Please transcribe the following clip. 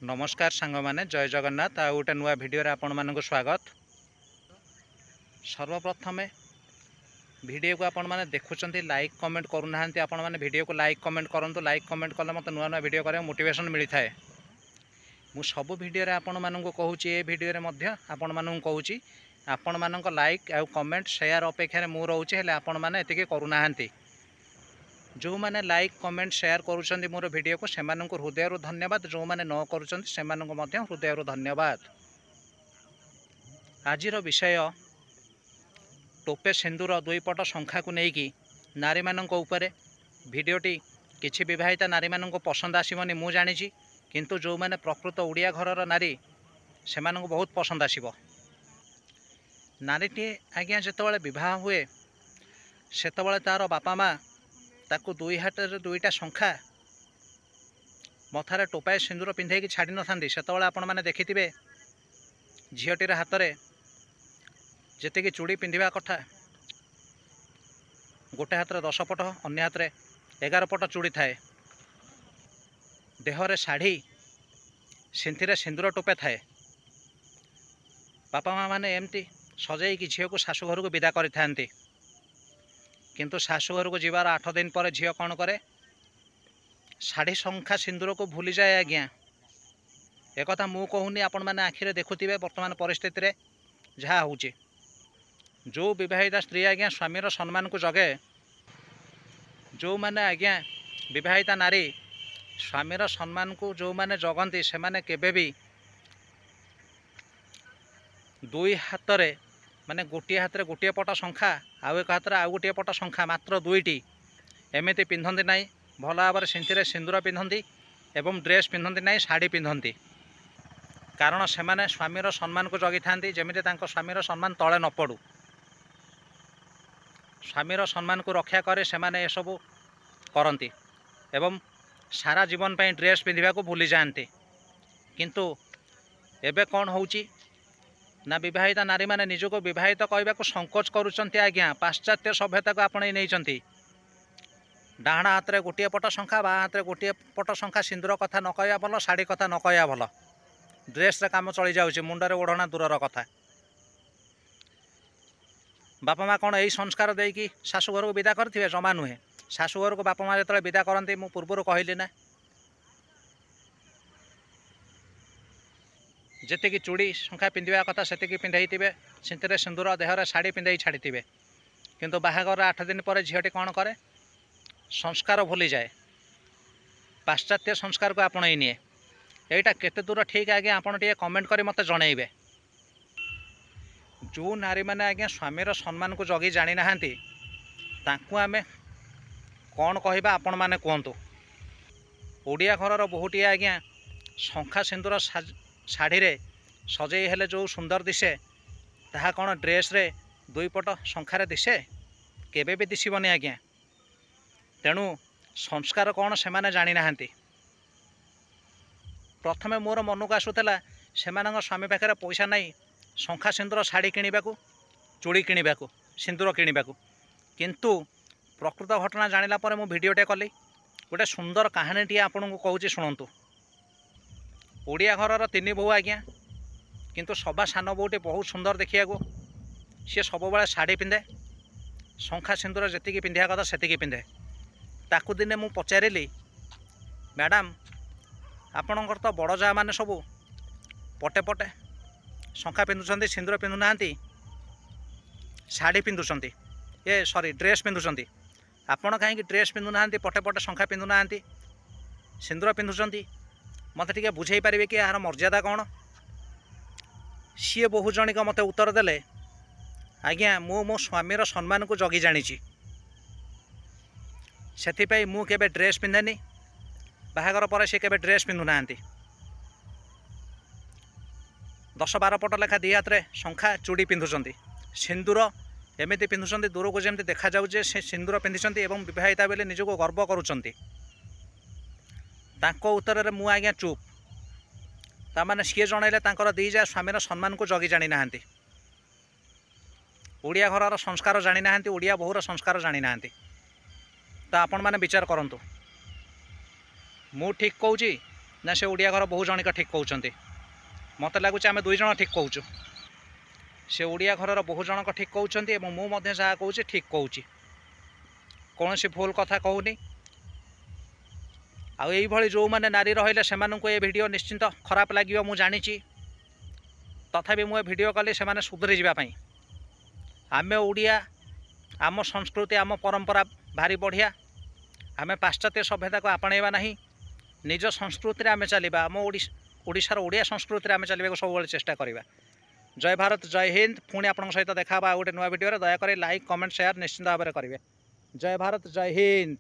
नमस्कार सांग माने जय जगन्नाथ आ गोटे नुआ भिडियो आपण मानक स्वागत। सर्वप्रथम भिडियो को आपण माने देखुचंती लाइक कमेंट करूना आपण माने भिडियो को लाइक कमेंट करंतु। लाइक कमेंट कले मत नुआ नुआ भिडियो करे मोटिवेशन मिलता है। मु सब भिडियो रे आपण मानक कहूची ए भिडियो रे मध्य आपण मानक कहूची आपण मानक लाइक आ कमेंट शेयर अपेक्षा मु रहूची हेले आपण माने एतिके करूना। जो मैंने लाइक कमेंट शेयर करुँच मोर वीडियो को से हृदय धन्यवाद। जो मैंने न करुँच से हृदय धन्यवाद। आजिर विषय टोपे सिंदूर दुईपट संख्या को लेकिन नारी मानक उपरे भिडियोटी किछि विवाहिता नारी मानक पसंद आसबनी मु जानी, किंतु जो मैंने प्रकृत ओडिया घरर नारी से बहुत पसंद आसब। नारीटी आज्ञा जितेबाला विवाह हुए सेतबेले तार बापा माँ ताकू दुई हाथ दुईटा शंखा मथारे टोपाए सिंदूर पिंधे छाड़ी न था। सेतबेले आपण मैंने देखिथिबे झीटीर हाथ में जी चूड़ी पिंधा कथा गोटे हाथ में 10 पट अन्य हाथ में 11 पट चूड़ी थाए। देहरे शाढ़ी सिंथिरे सिंदूर टोपे थाए। बापा माँ मैंने एमती सजाई झील को शाशु घर को विदा करि थांती, किंतु शाशु घर को जीवार 8 दिन पर झील कौन करे शाढ़ी शंखा सिंदूर को भूली जाए। आज्ञा एक कथा मु कहूनी, आपण मैंने आखिरे देखुथिबे वर्तमान परिस्थिति रे जहा होउची। जो विवाहिता स्त्री आज्ञा स्वामीर सम्मान को जगे, जो मैंने आज्ञा विवाहिता नारी स्वामीर सम्मान को जो मैंने जगंती से माने केबे भी दुई हाथ रे माने गोटे हाथ में गोटे पट शंखा आउ एक हाथ में आउ गोटे पट शंखा मात्र दुईटी एमती पिंधती ना। भल भाव से सिंदूर पिंधती एवं ड्रेस पिंधती ना, शाढ़ी पिंधती। कारण से माने स्वामीर सम्मान को जगी था जमी स्वामीर सम्मान तले न पड़ू। स्वामीर सम्मान को रक्षा करे से माने एसबू करती एवं सारा जीवन पर ड्रेस पिंधा को भूली जाती। किंतु एबे कौन होउची ना विवाहिता नारी माने निजको विवाहित कहवा को संकोच करुचंती। आज्ञा पाश्चात्य सभ्यता को आपणे नहीं। डाण हाथ में गोटे पट शंखा बा हाथ में गोटे पट शंखा सिंदूर कथा न कहवा भल, शाढ़ी कथा न कहवा भल। ड्रेस रे काम चली जाउची, मुंडरे ओढ़ना दूरर कथा। बापा माँ कौन यही संस्कार देकी शाशुघर को विदा करथिबे? जमा नुहे। शाशुघर को बापा माँ जो विदा करती मु पूर्वर कहली ना, जेतिकी चूड़ी शंखा पिंधा कथा सेतिकी पिंधाइथिबे, सिंथिरे सिंदूर देहरे शाढ़ी पिंधाई छाड़ीथिबे। किंतु बाहागर 8 दिन पर झीलटी कौन करे संस्कार भूली जाए, पाश्चात्य संस्कार को आपणई निए। एटा केते दूर ठीक आज्ञा आपण टिके कमेंट करी मते जणैबे। जो नारी माने आज्ञा स्वामीर सम्मान को जगी जानी नाहांती तांकु आमे कौन कहबा आपण माने कहतु। ओडिया घरर बहुटी आज्ञा शंखा सिंदूर शाढ़ी रे सजई हेले जो सुंदर दिसे ताहा कौन ड्रेस रे दुई पट शंखारे दिसे? केबे भी दिसबनी आज्ञा। तेणु संस्कार कौन से माने जानी नाहांती। प्रथमे मोर मन को आसूला से स्वामी पाखे पैसा नहीं शंखा सिंदूर शाढ़ी किणवाकू, चूड़ी किणवाकू, सिंदूर किणवाकू। किंतु प्रकृत घटना जानिला पर मु भिडियोटे कली। गोटे सुंदर कहानीटी आपन को कहूँ शुणु। ओडिया घरर 3 बहु आज्ञा, किंतु सभा सान बहुटी बहुत सुंदर देखिया को। सी सब बेले शाढ़ी पिंधे, शंखा सिंदूर जी पिंधा कथा से पिंधे। ताकू दिने मु पचारिली, मैडम आपणकर तो बड़ जा मैंने सबू पटे पटे शंखा पिंधुंट, सिंदूर पिंधुना, शाढ़ी पिंधुंट, ये सॉरी ड्रेस पिंधुंट। आपण कहीं ड्रेस पिंधुना, पटे पटे शंखा पिंधुना, सिंदूर पिंधुंट? मत टे बुझे पारे कि यार मर्यादा कौन? सी बहु जणिक मत उत्तर देले, आज्ञा मु मो स्वामीर सम्मान को जगी जानी, से मु केबे ड्रेस पिंधेनी। बाहागर पर सी केबे ड्रेस पिंधुना। 10-12 पट लेखा 2 हाथ में शंखा चूड़ी पिंधुंट, सिंदूर एमती पिंधुंट दूर को जमी देखा जाऊे से सिंदूर पिंधिंट एवं विवाहिता बेले निजको गर्व करुँच। उत्तर में मु आज्ञा चुप। ताने सी जनइले दी जा स्वामीर सम्मान को जगी जानी ना। ओडिया घरर संस्कार जानी ना, ओडिया बहुर संस्कार जानी ना। तो आपण मैंने विचार करंतु। मु ठीक कहूँ ना से ओडिया घर बहु जणिक ठीक कहते मत लगुच आम दुई जन ठीक कहूँ से ओडिया घर बहु जनक ठीक कहते मुझे जहाँ कहूँ ठीक कहूँ कौन सी भूल कथा कहूनी आई जो मैंने नारी रही से ये वीडियो निश्चिंत खराब लगे मुझे जानी तथापि मुझे वीडियो कली से सुधरी जावाई आम ओडिया आम संस्कृति आम परंपरा भारी बढ़िया आम पाश्चात्य सभ्यता को आपणेबा नहीं निज संस्कृति आम चलवा आम ओडिशार ओडिया संस्कृति आम चलने सब चेष्टा करवा। जय भारत जय हिंद पुणी आपन सहित देखा गोटे नुआ वीडियो दयाकोरी लाइक कमेंट शेयर निश्चिंत भाव में करेंगे। जय भारत जय हिंद।